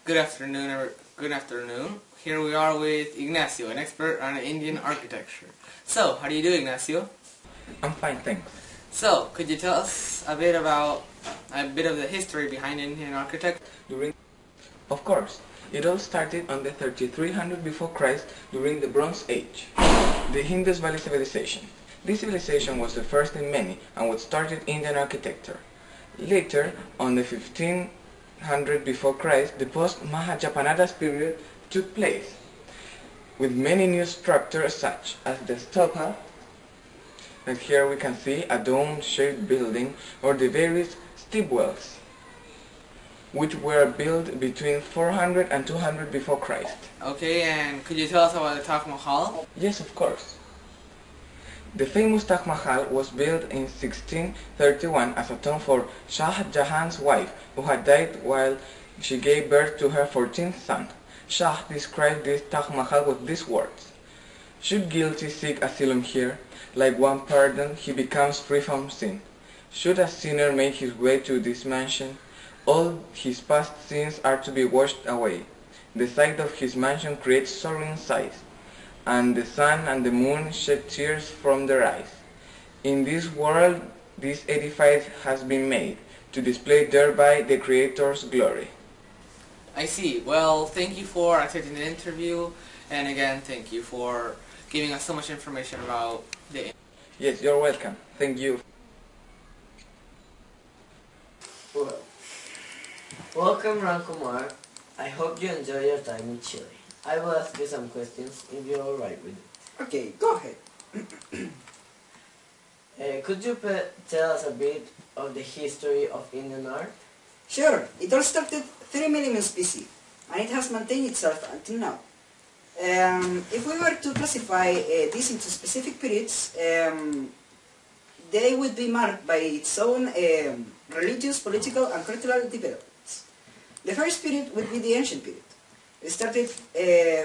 Good afternoon, good afternoon. Here we are with Ignacio, an expert on Indian architecture. So, how do you do, Ignacio? I'm fine, thanks. So, could you tell us a bit about a bit of the history behind Indian architecture? Of course, it all started on the 3300 before Christ during the Bronze Age, the Indus Valley Civilization. This civilization was the first in many and what started Indian architecture. Later, on the 1500 before Christ, the post-Mahajapanadas period took place, with many new structures such as the stupa, and here we can see a dome-shaped building, or the various stepwells, which were built between 400 and 200 before Christ. Okay, and could you tell us about the Taj Mahal? Yes, of course. The famous Taj Mahal was built in 1631 as a tomb for Shah Jahan's wife, who had died while she gave birth to her 14th son. Shah described this Taj Mahal with these words: "Should guilty seek asylum here, like one pardoned, he becomes free from sin. Should a sinner make his way to this mansion, all his past sins are to be washed away. The sight of his mansion creates soaring sighs, and the sun and the moon shed tears from their eyes. In this world, this edifice has been made, to display thereby the Creator's glory." I see. Well, thank you for accepting the interview, and again, thank you for giving us so much information about the... Yes, you're welcome. Thank you. Well, welcome Ramkumar. I hope you enjoy your time in Chile. I will ask you some questions if you're alright with it. Okay, go ahead. Could you tell us a bit of the history of Indian art? Sure, it all started 3 million BC, and it has maintained itself until now. If we were to classify this into specific periods, they would be marked by its own religious, political, and cultural developments. The first period would be the ancient period. It started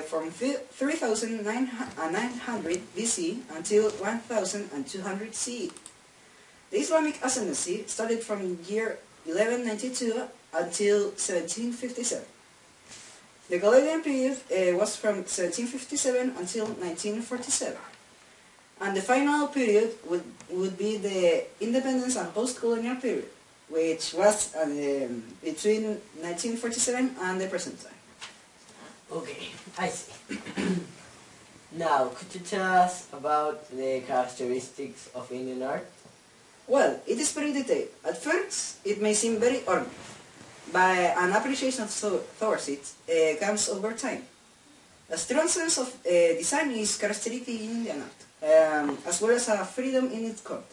from 3900 BC until 1200 CE. The Islamic ascendancy started from year 1192 until 1757. The Galilean period was from 1757 until 1947. And the final period would be the independence and post-colonial period, which was between 1947 and the present time. Okay, I see. Now, could you tell us about the characteristics of Indian art? Well, it is very detailed. At first, it may seem very ordinary, but an appreciation towards it comes over time. A strong sense of design is characteristic in Indian art, as well as a freedom in its content.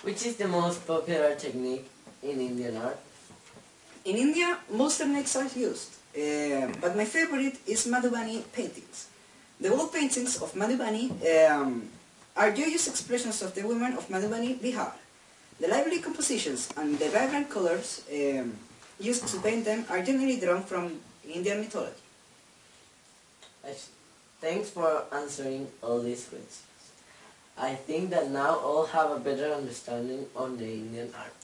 Which is the most popular technique in Indian art? In India, most techniques are used, but my favorite is Madhubani paintings. The wall paintings of Madhubani are joyous expressions of the women of Madhubani, Bihar. The lively compositions and the vibrant colors used to paint them are generally drawn from Indian mythology. I see. Thanks for answering all these questions. I think that now all have a better understanding on the Indian art.